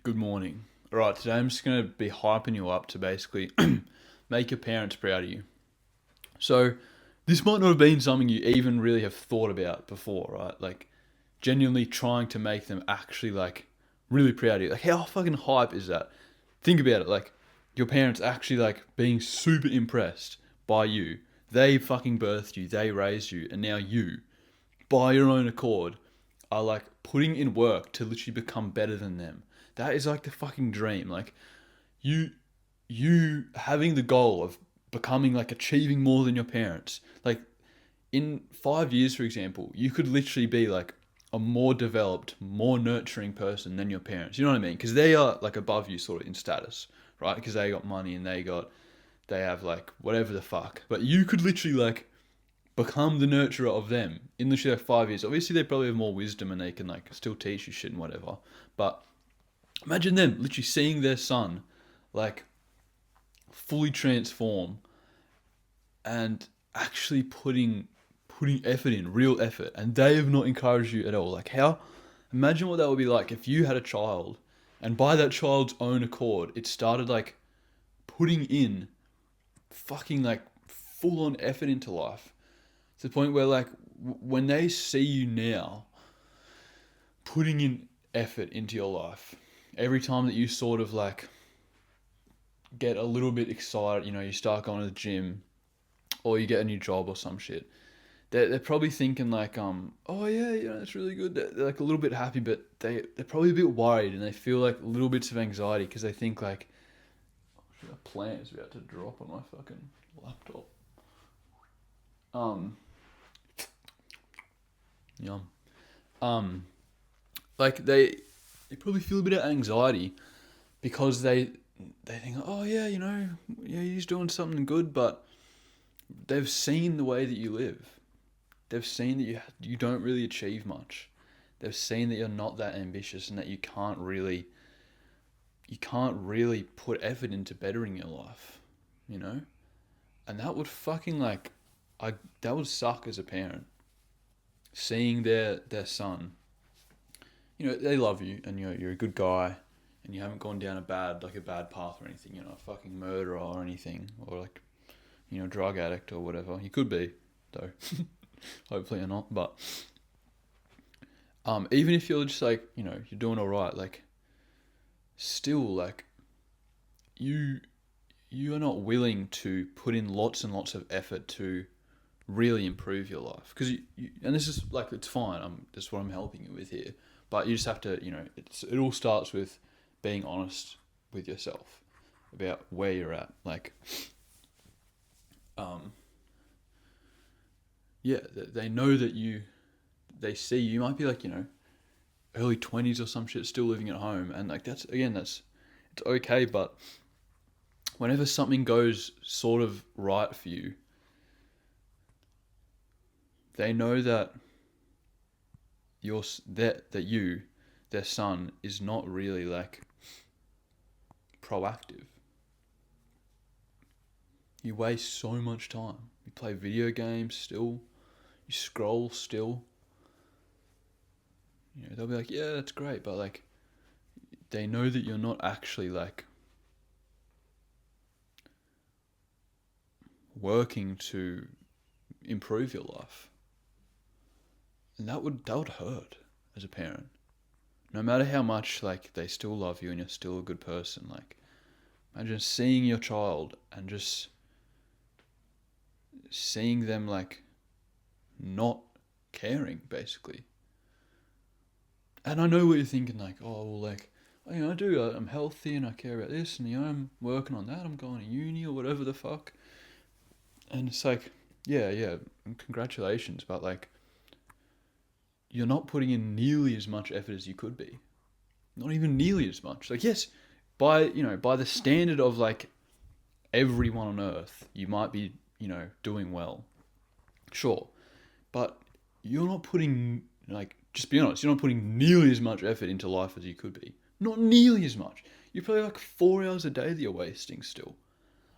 Good morning. All right, today I'm just going to be hyping you up to basically make your parents proud of you. So, this might not have been something you even really have thought about before, right? Like, genuinely trying to make them actually, really proud of you. Like, how fucking hype is that? Think about it. Like, your parents actually, being super impressed by you. They fucking birthed you, they raised you, and now you, by your own accord, are putting in work to literally become better than them. That is like the fucking dream. Like you you having the goal of becoming achieving more than your parents. Like in 5 years, for example, you could literally be like a more developed, more nurturing person than your parents. You know what I mean? Because they are like above you sort of in status, right? Because they got money and they have whatever the fuck. But you could literally become the nurturer of them in literally 5 years. Obviously, they probably have more wisdom and they can still teach you shit and whatever. But imagine them literally seeing their son like fully transform and actually putting effort in, real effort, and they have not encouraged you at all. Like how? Imagine what that would be like if you had a child, and by that child's own accord, it started putting in fucking full on effort into life to the point where when they see you now putting in effort into your life, every time that you sort of get a little bit excited, you start going to the gym or you get a new job or some shit. They're probably thinking oh yeah, that's really good. They're like a little bit happy, but they're probably a bit worried and they feel like little bits of anxiety because they think shit, a plant is about to drop on my fucking laptop. Um, Yum. Um, they probably feel a bit of anxiety because they think, oh yeah, yeah, he's doing something good, but they've seen the way that you live. They've seen that you don't really achieve much. They've seen that you're not that ambitious and that you can't really put effort into bettering your life, you know? And that would fucking that would suck as a parent. Seeing their son, they love you and you're a good guy and you haven't gone down a bad path or anything, a fucking murderer or anything, or drug addict or whatever. You could be, though. Hopefully you're not. But even if you're just you're doing all right, still you you are not willing to put in lots and lots of effort to really improve your life because and this is it's fine. That's what I'm helping you with here. But you just have to, it all starts with being honest with yourself about where you're at. Um, yeah, they know that they see you might be early 20s or some shit, still living at home, and that's it's okay. But whenever something goes sort of right for you, they know that their son, is not really proactive. You waste so much time. You play video games still. You scroll still. They'll be like, yeah, that's great, but they know that you're not actually working to improve your life, and that would hurt as a parent. No matter how much they still love you and you're still a good person, imagine seeing your child and just seeing them not caring basically. And I know what you're thinking, oh well, I do, I'm healthy and I care about this, and I'm working on that, I'm going to uni or whatever the fuck. And it's yeah, congratulations, but you're not putting in nearly as much effort as you could be. Not even nearly as much. Yes, by the standard of everyone on earth, you might be, doing well. Sure. But you're not putting just be honest, you're not putting nearly as much effort into life as you could be. Not nearly as much. You're probably 4 hours a day that you're wasting still.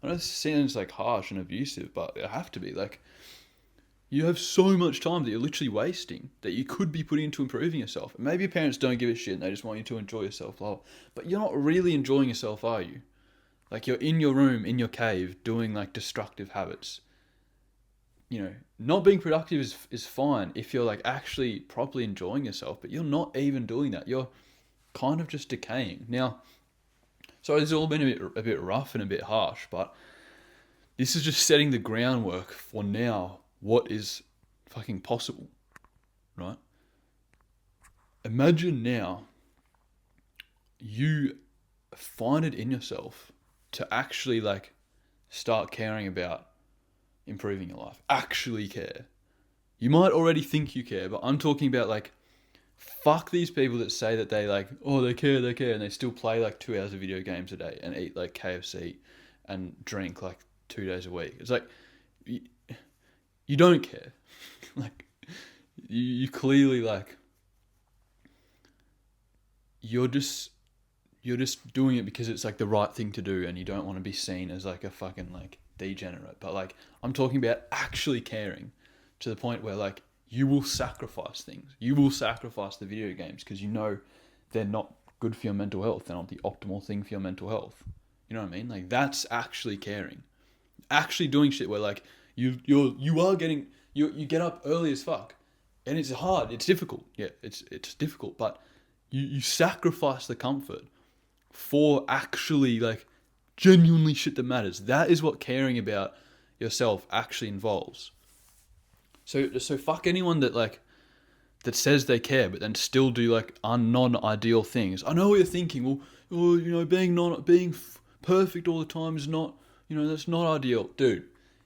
I know this sounds harsh and abusive, but it have to be. You have so much time that you're literally wasting that you could be putting into improving yourself. And maybe your parents don't give a shit and they just want you to enjoy yourself, blah. But you're not really enjoying yourself, are you? Like, you're in your room, in your cave, doing like destructive habits. You know, not being productive is fine if you're like actually properly enjoying yourself, but you're not even doing that. You're kind of just decaying. Now, so it's all been a bit rough and a bit harsh, but this is just setting the groundwork for now what is fucking possible, right? Imagine now you find it in yourself to actually like start caring about improving your life. Actually care. You might already think you care, but I'm talking about like, fuck these people that say that they like, oh, they care, and they still play like 2 hours of video games a day and eat like KFC and drink like 2 days a week. It's like, you don't care. Like, you clearly like, you're just doing it because it's like the right thing to do, and you don't want to be seen as like a fucking like degenerate. But like, I'm talking about actually caring to the point where like you will sacrifice things. You will sacrifice the video games because you know they're not good for your mental health. They're not the optimal thing for your mental health. You know what I mean? Like, that's actually caring. Actually doing shit where like you get up early as fuck, and it's hard. It's difficult. Yeah, it's difficult, but you sacrifice the comfort for actually like genuinely shit that matters. That is what caring about yourself actually involves. So fuck anyone that like that says they care but then still do like non-ideal things. I know what you're thinking. Well, you know, being perfect all the time is not, you know, that's not ideal, dude.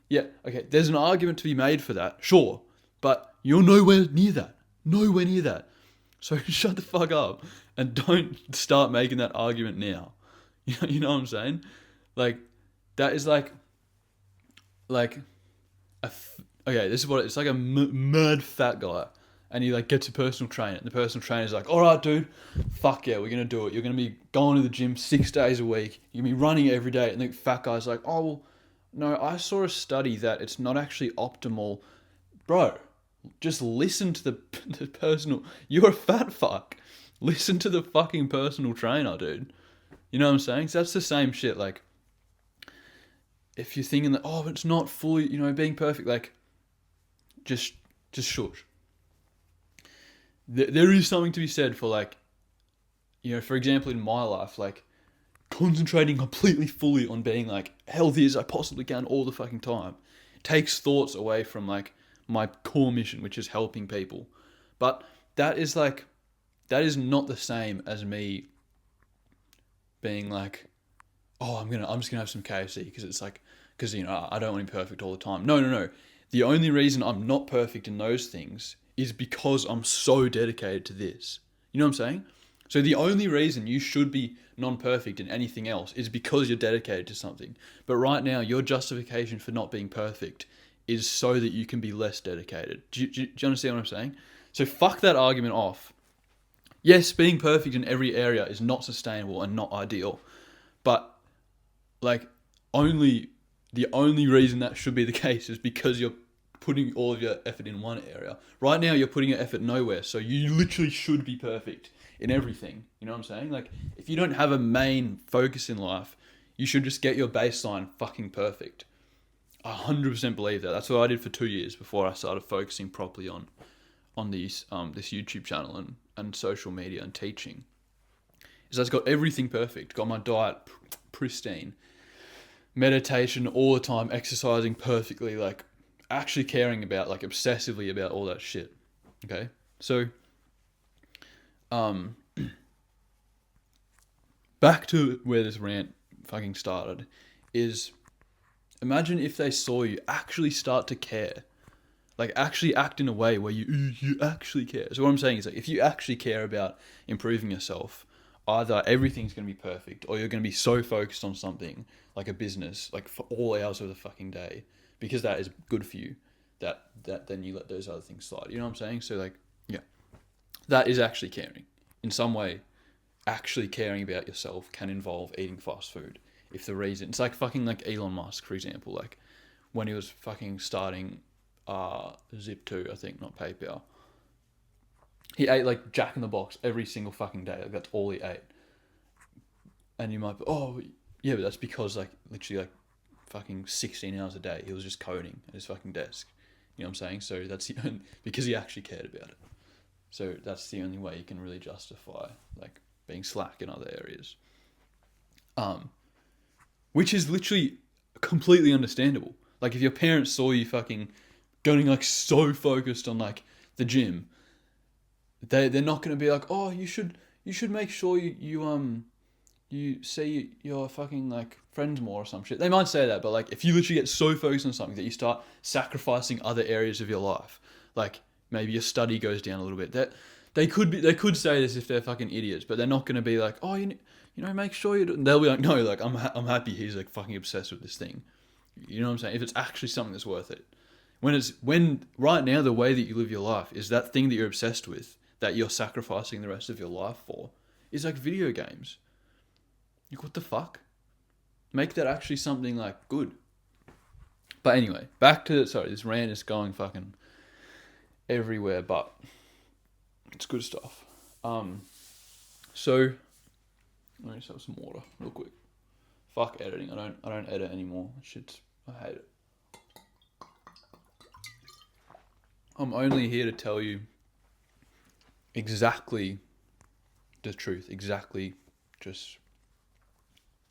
Yeah, okay. There's an argument to be made for that, sure, but you're nowhere near that. Nowhere near that. So shut the fuck up and don't start making that argument now. You know what I'm saying? Like, that is like okay, this is what it's like. A mad fat guy, and he like gets a personal trainer, and the personal trainer's like, all right, dude, fuck yeah, we're gonna do it. You're gonna be going to the gym 6 days a week. You're gonna be running every day. And the fat guy's like, oh well, no, I saw a study that it's not actually optimal. Bro, just listen to the personal. You're a fat fuck. Listen to the fucking personal trainer, dude. You know what I'm saying? So that's the same shit. Like, if you're thinking that, oh, it's not fully, you know, being perfect, like, just shush. There is something to be said for like, you know, for example, in my life, like concentrating completely fully on being like healthy as I possibly can all the fucking time. It takes thoughts away from like my core mission, which is helping people. But that is not the same as me being like, oh, I'm just gonna have some KFC because you know, I don't want to be perfect all the time. No. The only reason I'm not perfect in those things is because I'm so dedicated to this. You know what I'm saying? So the only reason you should be non-perfect in anything else is because you're dedicated to something. But right now, your justification for not being perfect is so that you can be less dedicated. Do you understand what I'm saying? So fuck that argument off. Yes, being perfect in every area is not sustainable and not ideal. But like, the only reason that should be the case is because you're putting all of your effort in one area. Right now, you're putting your effort nowhere. So you literally should be perfect in everything. You know what I'm saying? Like, if you don't have a main focus in life, you should just get your baseline fucking perfect. I 100% believe that. That's what I did for 2 years before I started focusing properly on these this YouTube channel and social media and teaching. Is I've got everything perfect. Got my diet pristine. Meditation all the time, exercising perfectly, like actually caring about, like obsessively about all that shit. Okay? So, back to where this rant fucking started is, imagine if they saw you actually start to care. Like, actually act in a way where you actually care. So what I'm saying is, like, if you actually care about improving yourself, either everything's going to be perfect, or you're going to be so focused on something, like a business, like for all hours of the fucking day, because that is good for you, that then you let those other things slide. You know what I'm saying? So, like, yeah, that is actually caring. In some way, actually caring about yourself can involve eating fast food. If the reason, it's like fucking like Elon Musk, for example, like when he was fucking starting Zip2, I think, not PayPal. He ate like Jack in the Box every single fucking day. Like that's all he ate. And you might be, oh yeah, but that's because like literally like fucking 16 hours a day he was just coding at his fucking desk. You know what I'm saying? So that's the only, because he actually cared about it. So that's the only way you can really justify like being slack in other areas. Which is literally completely understandable. Like if your parents saw you fucking going like so focused on like the gym, they're not going to be like, oh, you should make sure you see your fucking like friends more or some shit. They might say that, but like if you literally get so focused on something that you start sacrificing other areas of your life, like maybe your study goes down a little bit. That they could say this if they're fucking idiots, but they're not going to be like, oh, you know, make sure you do. They'll be like, no, like I'm happy he's like fucking obsessed with this thing. You know what I'm saying? If it's actually something that's worth it. When right now the way that you live your life is that thing that you're obsessed with, that you're sacrificing the rest of your life for, is like video games. Like what the fuck? Make that actually something like good. But anyway, back to this rant is going fucking everywhere, but it's good stuff. So let me just have some water real quick. Fuck editing. I don't edit anymore. I hate it. I'm only here to tell you exactly the truth, exactly just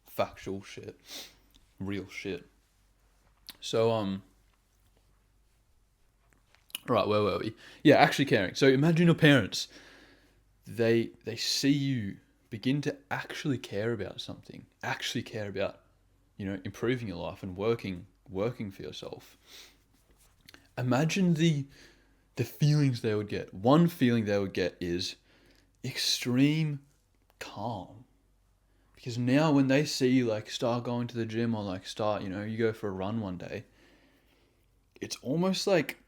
factual shit, real shit. So right, where were we? Yeah, actually caring. So imagine your parents, they see you begin to actually care about something, actually care about, you know, improving your life and working for yourself. Imagine the feelings they would get. One feeling they would get is extreme calm. Because now when they see you like start going to the gym or like start, you know, you go for a run one day, it's almost like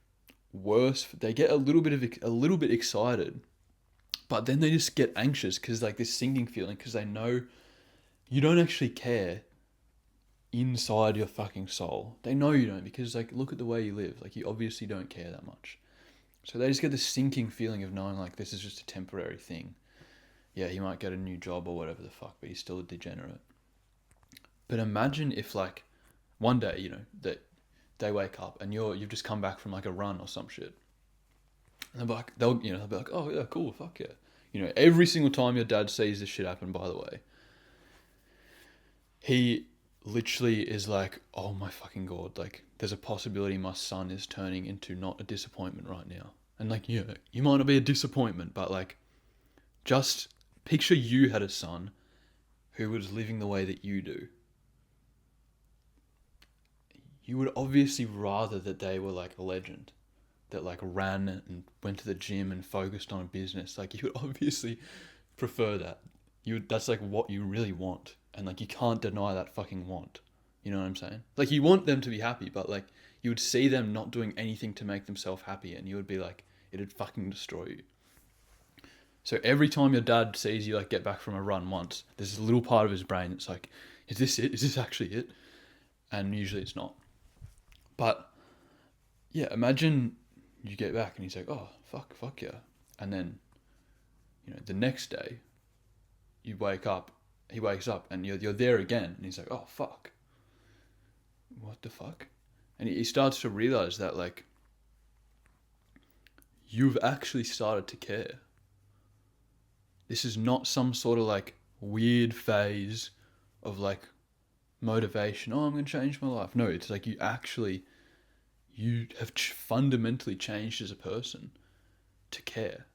worse. They get a little bit excited, but then they just get anxious because like this sinking feeling because they know you don't actually care inside your fucking soul. They know you don't because like look at the way you live. Like you obviously don't care that much. So they just get this sinking feeling of knowing like this is just a temporary thing. Yeah, he might get a new job or whatever the fuck, but he's still a degenerate. But imagine if like one day, you know, that they wake up and you've just come back from like a run or some shit. And they'll be like, oh yeah, cool, fuck yeah. You know, every single time your dad sees this shit happen, by the way, he literally is like, oh my fucking god, like there's a possibility my son is turning into not a disappointment right now. And like, yeah, you might not be a disappointment, but like, just picture you had a son who was living the way that you do. You would obviously rather that they were like a legend, that like ran and went to the gym and focused on a business. Like you would obviously prefer that. That's like what you really want. And like you can't deny that fucking want. You know what I'm saying? Like you want them to be happy, but like you would see them not doing anything to make themselves happy and you would be like, it'd fucking destroy you. So every time your dad sees you like get back from a run once, there's a little part of his brain that's like, is this it? Is this actually it? And usually it's not. But yeah, imagine you get back and he's like, oh, fuck yeah. And then, you know, the next day he wakes up and you're there again and he's like, oh, fuck. What the fuck? And he starts to realize that like, you've actually started to care. This is not some sort of like weird phase of like motivation. Oh, I'm going to change my life. No, it's like you have fundamentally changed as a person to care.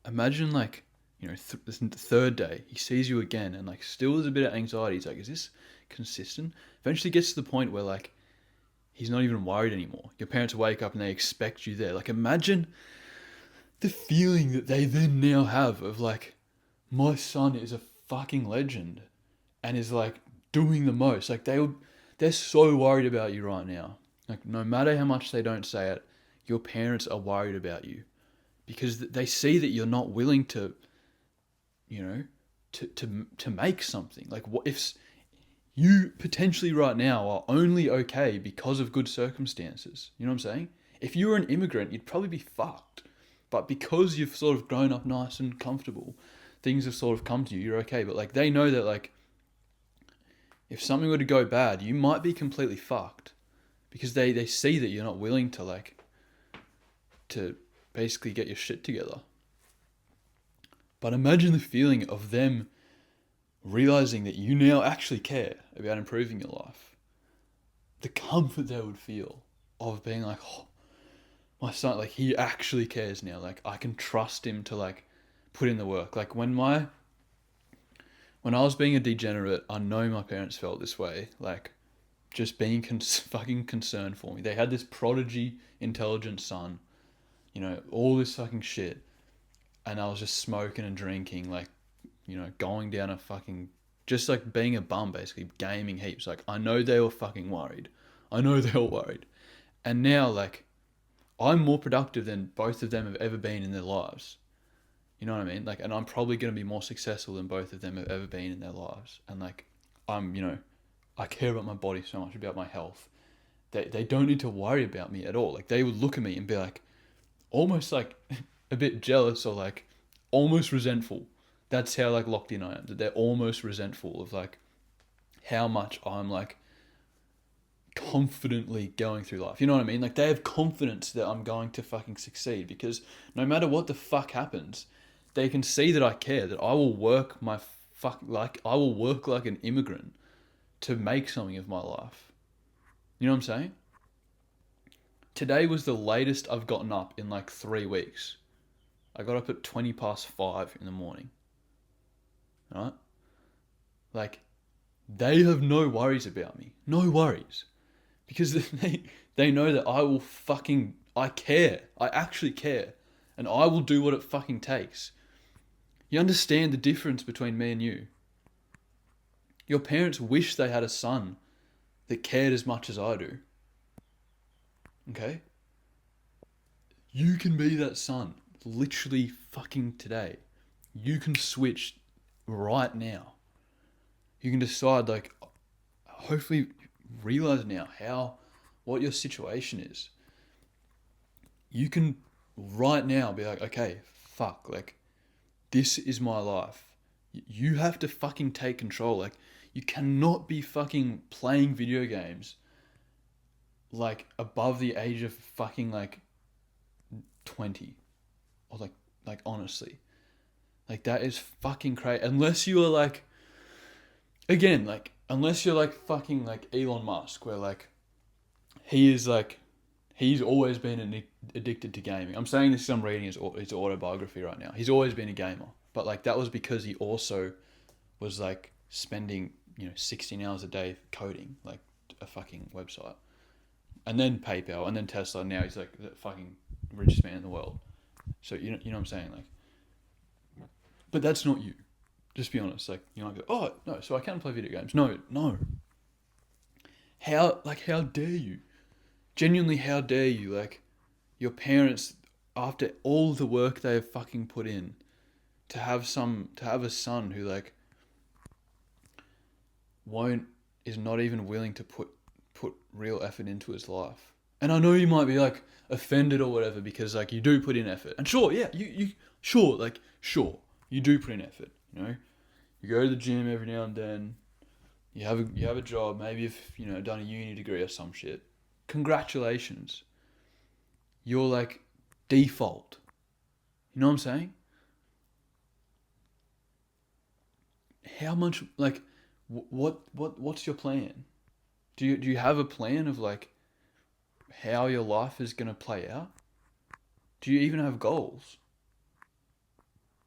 Imagine like, you know, this third day, he sees you again and like still there's a bit of anxiety. He's like, is this consistent? Eventually gets to the point where like, he's not even worried anymore. Your parents wake up and they expect you there. Like imagine the feeling that they then now have of like, my son is a fucking legend and is like doing the most. Like they're so worried about you right now. Like no matter how much they don't say it, your parents are worried about you because they see that you're not willing to, you know, to make something. Like what if you potentially right now are only okay because of good circumstances. You know what I'm saying? If you were an immigrant, you'd probably be fucked. But because you've sort of grown up nice and comfortable, things have sort of come to you, you're okay. But like they know that like if something were to go bad, you might be completely fucked. Because they see that you're not willing to like to basically get your shit together. But imagine the feeling of them realizing that you now actually care about improving your life. The comfort they would feel of being like, oh, my son, like he actually cares now. Like I can trust him to like put in the work. Like when I was being a degenerate, I know my parents felt this way. Like just being fucking concerned for me. They had this prodigy, intelligent son, you know, all this fucking shit. And I was just smoking and drinking, like, you know, going down a fucking, just like being a bum, basically, gaming heaps. Like, I know they were fucking worried. I know they were worried. And now, like, I'm more productive than both of them have ever been in their lives. You know what I mean? Like, and I'm probably going to be more successful than both of them have ever been in their lives. And like, you know, I care about my body so much, about my health. They don't need to worry about me at all. Like, they would look at me and be like, almost like a bit jealous or like almost resentful. That's how like locked in I am. That they're almost resentful of like how much I'm like confidently going through life. You know what I mean? Like they have confidence that I'm going to fucking succeed because no matter what the fuck happens, they can see that I care, that I will work I will work like an immigrant to make something of my life. You know what I'm saying? Today was the latest I've gotten up in like 3 weeks. I got up at 5:20 in the morning. Right? Like, they have no worries about me. No worries. Because they know that I care. I actually care. And I will do what it fucking takes. You understand the difference between me and you. Your parents wish they had a son that cared as much as I do. Okay? You can be that son. Literally fucking today. You can switch right now. You can decide, like, hopefully realize now what your situation is. You can right now be like, okay, fuck, like, this is my life. You have to fucking take control. Like, you cannot be fucking playing video games like above the age of fucking like 20 or like honestly, like that is fucking crazy. Unless you are like, again, like unless you're like fucking like Elon Musk, where like he's always been addicted to gaming. I'm saying this because I'm reading his autobiography right now. He's always been a gamer, but like that was because he also was like spending 16 hours a day coding like a fucking website, and then PayPal, and then Tesla. And now he's like the fucking richest man in the world. So you know what I'm saying, like, but that's not you. Just be honest. Like you might go, oh no, so I can't play video games. No. How dare you? Genuinely, how dare you? Like, your parents, after all the work they have fucking put in, to have a son who like is not even willing to put real effort into his life. And I know you might be like offended or whatever because like you do put in effort. And sure, yeah, sure, you do put in effort. You know, you go to the gym every now and then. You have a job. Maybe you've done a uni degree or some shit. Congratulations. You're like default. You know what I'm saying? How much like what's your plan? Do you have a plan of like how your life is gonna play out? Do you even have goals?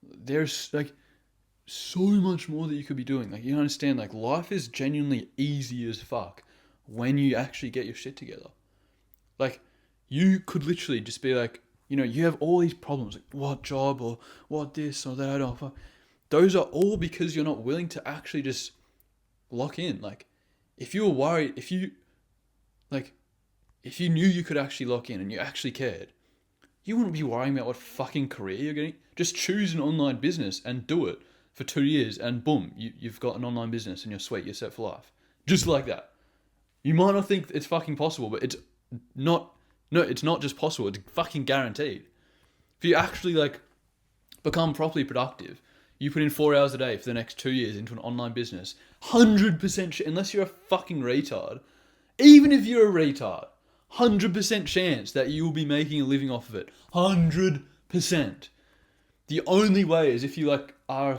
There's like so much more that you could be doing. Like you understand, like life is genuinely easy as fuck when you actually get your shit together. Like you could literally just be like, you have all these problems, like what job or what this or that or fuck. Those are all because you're not willing to actually just lock in. Like if you were worried, if you knew you could actually lock in and you actually cared, you wouldn't be worrying about what fucking career you're getting. Just choose an online business and do it for 2 years and boom, you've got an online business and you're sweet, you're set for life. Just like that. You might not think it's fucking possible, but it's not. No, it's not just possible. It's fucking guaranteed. If you actually like become properly productive, you put in 4 hours a day for the next 2 years into an online business. 100% unless you're a fucking retard. Even if you're a retard, 100% chance that you will be making a living off of it. 100%. The only way is if you like are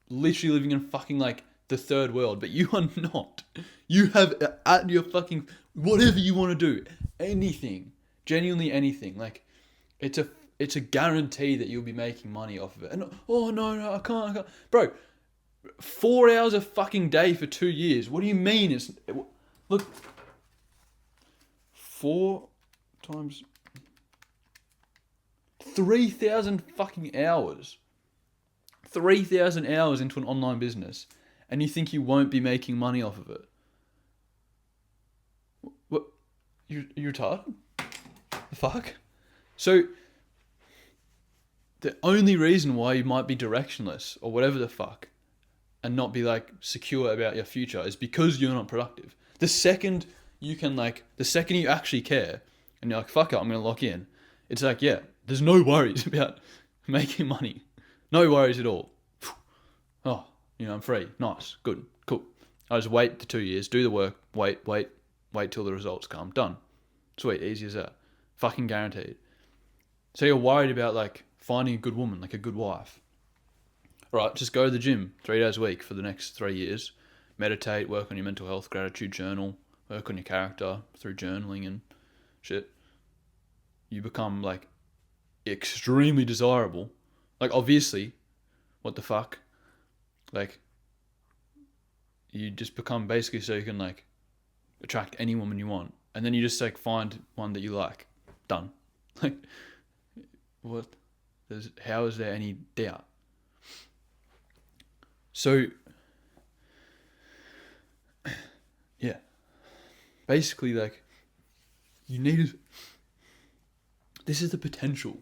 literally living in fucking like the third world, but you are not. You have at your fucking whatever you want to do, anything, genuinely anything. Like it's a guarantee that you'll be making money off of it. And oh no, I can't. Bro, 4 hours a fucking day for 2 years. What do you mean? Look, 4 times 3,000 fucking hours. 3,000 hours into an online business, and you think you won't be making money off of it? What? You're retarded? The fuck? So, the only reason why you might be directionless or whatever the fuck and not be like secure about your future is because you're not productive. The second you actually care and you're like, fuck it, I'm going to lock in. It's like, yeah, there's no worries about making money. No worries at all. Oh, I'm free. Nice. Good. Cool. I just wait the 2 years, do the work, wait till the results come. Done. Sweet. Easy as that. Fucking guaranteed. So you're worried about like finding a good woman, like a good wife. Right, just go to the gym 3 days a week for the next 3 years. Meditate, work on your mental health, gratitude journal, work on your character through journaling and shit. You become like extremely desirable. Like obviously, what the fuck? Like you just become basically so you can like attract any woman you want. And then you just like find one that you like. Done. Like what? How is there any doubt? So, yeah. Basically, like, this is the potential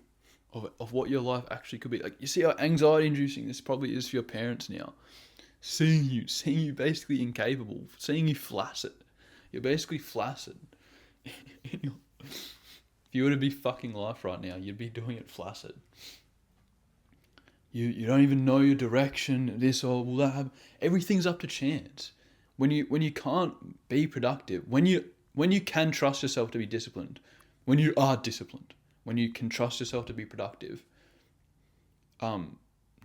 of what your life actually could be. Like, you see how anxiety-inducing this probably is for your parents now. Seeing you basically incapable, seeing you flaccid. You're basically flaccid. If you were to be fucking life right now, you'd be doing it flaccid. You don't even know your direction, this or will that happen. Everything's up to chance. When you can't be productive, when you can trust yourself to be disciplined, when you are disciplined, when you can trust yourself to be productive,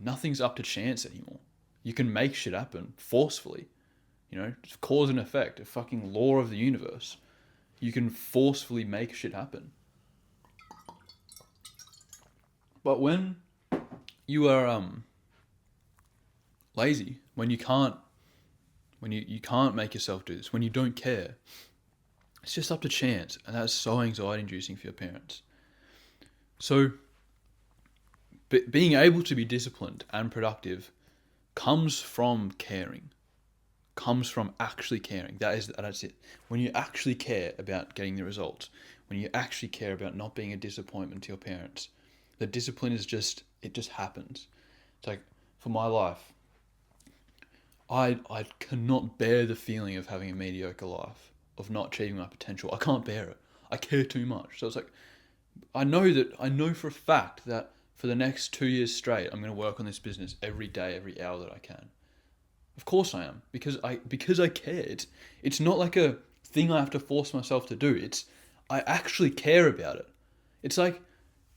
nothing's up to chance anymore. You can make shit happen forcefully. It's cause and effect, a fucking law of the universe. You can forcefully make shit happen. But when you are lazy, when you can't make yourself do this, when you don't care, it's just up to chance, and that's so anxiety-inducing for your parents. So, being able to be disciplined and productive comes from caring, comes from actually caring. That's it. When you actually care about getting the results, when you actually care about not being a disappointment to your parents, the discipline is just happens. It's like, for my life, I cannot bear the feeling of having a mediocre life, of not achieving my potential. I can't bear it. I care too much. So it's like, I know for a fact that for the next 2 years straight, I'm going to work on this business every day, every hour that I can. Of course I am, because I care. It's not like a thing I have to force myself to do. I actually care about it. It's like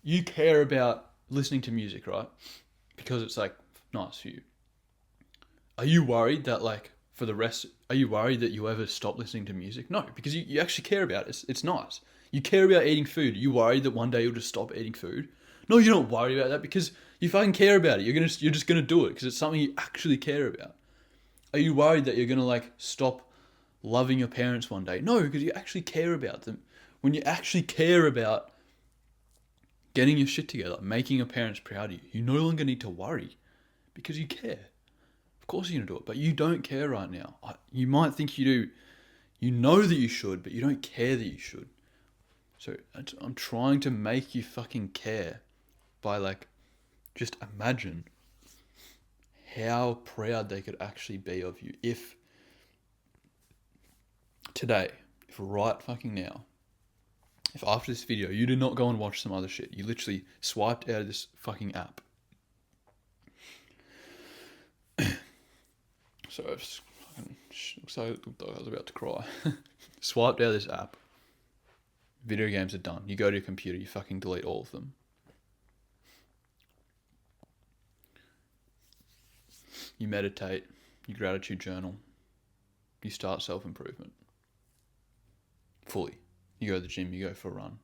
you care about listening to music, right? Because it's like nice for you. Are you worried that like are you worried that you ever stop listening to music? No, because you actually care about it. It's nice. You care about eating food. Are you worried that one day you'll just stop eating food? No, you're not worried about that because you fucking care about it. You're just gonna do it because it's something you actually care about. Are you worried that you're gonna like stop loving your parents one day? No, because you actually care about them. When you actually care about getting your shit together, making your parents proud of you, you no longer need to worry because you care. Of course you're going to do it, but you don't care right now. You might think you do. You know that you should, but you don't care that you should. So I'm trying to make you fucking care by like, just imagine how proud they could actually be of you if today, if right fucking now, if after this video you did not go and watch some other shit, you literally swiped out of this fucking app. So it's fucking, looks like I was about to cry. Swiped out of this app. Video games are done. You go to your computer, you fucking delete all of them. You meditate, you gratitude journal, you start self-improvement. Fully. You go to the gym, you go for a run.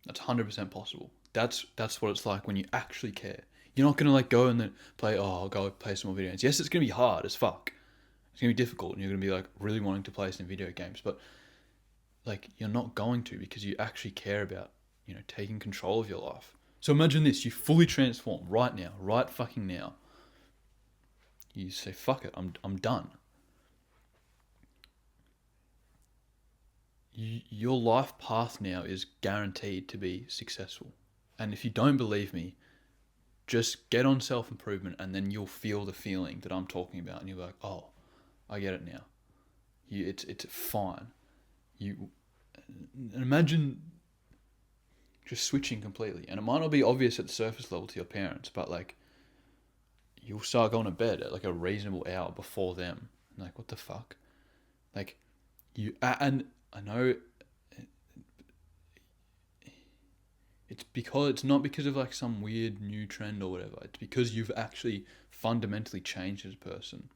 That's 100% possible. That's what it's like when you actually care. You're not going to like go and then I'll go play some more video games. Yes, it's going to be hard as fuck. It's going to be difficult and you're going to be like really wanting to play some video games, but like you're not going to because you actually care about, taking control of your life. So imagine this, you fully transform right now, right fucking now. You say, fuck it, I'm done. Your life path now is guaranteed to be successful. And if you don't believe me, just get on self-improvement and then you'll feel the feeling that I'm talking about. And you'll be like, oh, I get it now. It's fine. Imagine just switching completely. And it might not be obvious at the surface level to your parents, but like you'll start going to bed at like a reasonable hour before them. And like, what the fuck? Like and I know it's not because of like some weird new trend or whatever. It's because you've actually fundamentally changed as a person.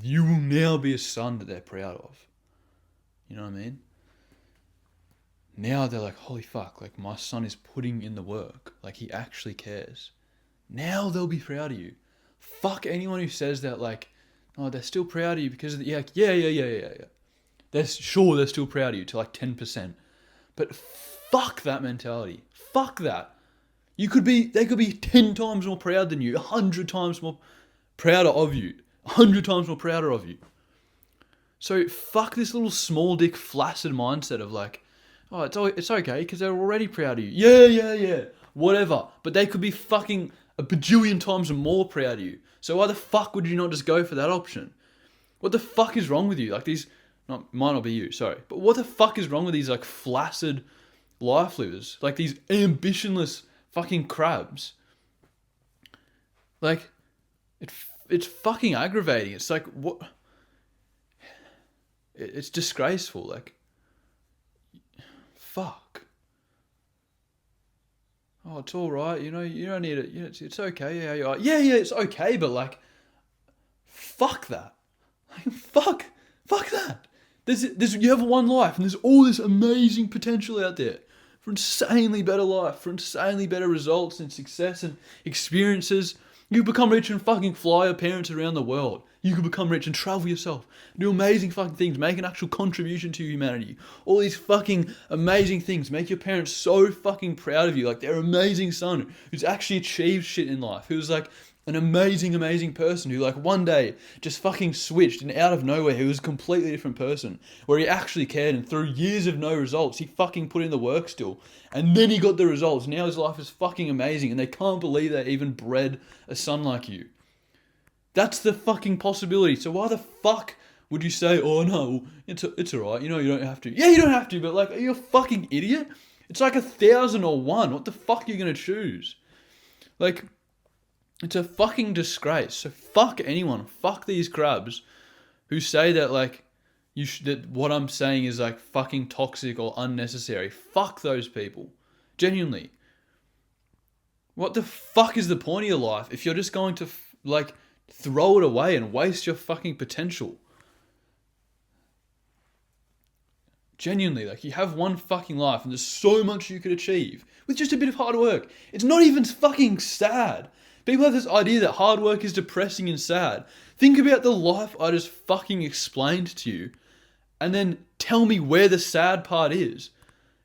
You will now be a son that they're proud of. You know what I mean? Now they're like, holy fuck, like my son is putting in the work. Like he actually cares. Now they'll be proud of you. Fuck anyone who says that like, oh, they're still proud of you because of the, yeah. They're still proud of you to like 10%. But fuck that mentality. Fuck that. They could be 10 times more proud than you, 100 times more prouder of you, 100 times more prouder of you. So fuck this little small dick flaccid mindset of like, oh, it's okay because they're already proud of you. Yeah. Whatever. But they could be fucking a bajillion times more proud of you. So why the fuck would you not just go for that option? What the fuck is wrong with you? Like these, might not be you, sorry. But what the fuck is wrong with these like flaccid life livers? Like these ambitionless fucking crabs. Like, it's fucking aggravating. It's like, what? It's disgraceful. Like, fuck. Oh, it's all right. You don't need it. It's okay. Yeah, you're right. Yeah, it's okay. But like, fuck that. Like, fuck that. You have one life, and there's all this amazing potential out there for insanely better life, for insanely better results and success and experiences. You could become rich and fucking fly your parents around the world. You could become rich and travel yourself, do amazing fucking things, make an actual contribution to humanity. All these fucking amazing things, make your parents so fucking proud of you, like their amazing son who's actually achieved shit in life, who's like an amazing person who like one day just fucking switched and out of nowhere he was a completely different person where he actually cared, and through years of no results he fucking put in the work still, and then he got the results. Now his life is fucking amazing and they can't believe they even bred a son like you. That's the fucking possibility. So why the fuck would you say, oh no, it's alright, you don't have to. Yeah, you don't have to, but like, are you a fucking idiot? It's like 1,000 or 1. What the fuck are you gonna choose? Like, it's a fucking disgrace. So fuck anyone. Fuck these crabs who say that like that what I'm saying is like fucking toxic or unnecessary. Fuck those people. Genuinely. What the fuck is the point of your life if you're just going to like throw it away and waste your fucking potential? Genuinely, like you have one fucking life and there's so much you could achieve with just a bit of hard work. It's not even fucking sad. People have this idea that hard work is depressing and sad. Think about the life I just fucking explained to you and then tell me where the sad part is.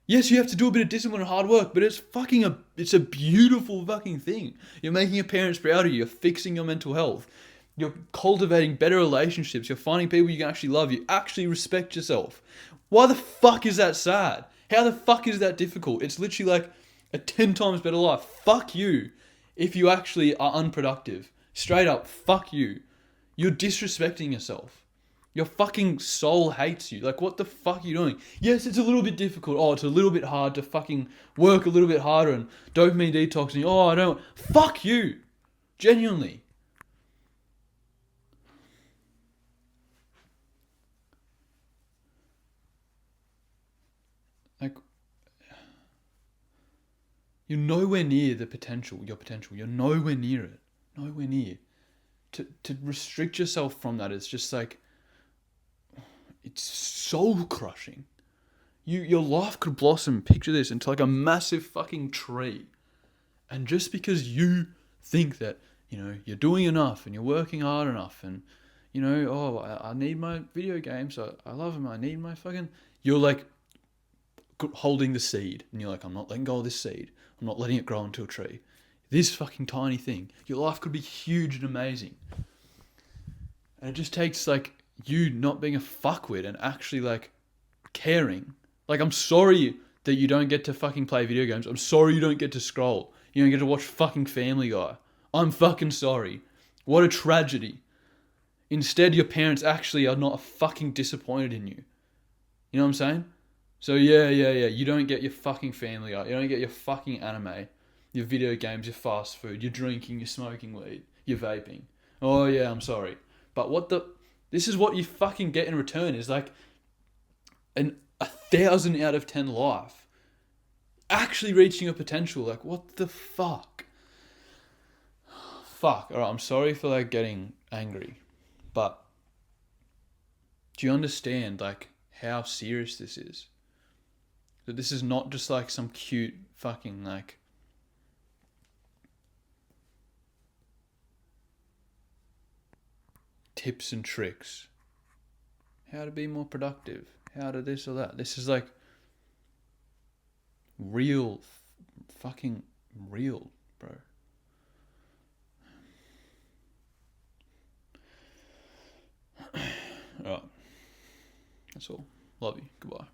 Yes, you have to do a bit of discipline and hard work, but it's a beautiful fucking thing. You're making your parents proud of you. You're fixing your mental health. You're cultivating better relationships. You're finding people you can actually love. You actually respect yourself. Why the fuck is that sad? How the fuck is that difficult? It's literally like a 10 times better life. Fuck you. If you actually are unproductive, straight up, fuck you. You're disrespecting yourself. Your fucking soul hates you. Like, what the fuck are you doing? Yes, it's a little bit difficult. Oh, it's a little bit hard to fucking work a little bit harder and dopamine detoxing. Oh, I don't. Fuck you. Genuinely. Like, you're nowhere near the potential, your potential. You're nowhere near it. Nowhere near. To restrict yourself from that is just like, it's soul crushing. Your life could blossom, picture this, into like a massive fucking tree. And just because you think that, you're doing enough and you're working hard enough and, I need my video games, I love them, I need my fucking... You're like holding the seed and you're like, I'm not letting go of this seed. I'm not letting it grow into a tree. This fucking tiny thing. Your life could be huge and amazing. And it just takes like you not being a fuckwit and actually like caring. Like, I'm sorry that you don't get to fucking play video games. I'm sorry you don't get to scroll. You don't get to watch fucking Family Guy. I'm fucking sorry. What a tragedy. Instead, your parents actually are not fucking disappointed in you. You know what I'm saying? So yeah. You don't get your fucking Family Guy. You don't get your fucking anime, your video games, your fast food, your drinking, your smoking weed, your vaping. Oh yeah, I'm sorry. But this is what you fucking get in return is like a 1,000 out of 10 life. Actually reaching your potential. Like, what the fuck? Fuck. Alright, I'm sorry for like getting angry. But do you understand like how serious this is? That this is not just like some cute fucking like tips and tricks. How to be more productive. How to this or that. This is like real, fucking real, bro. Alright. That's all. Love you. Goodbye.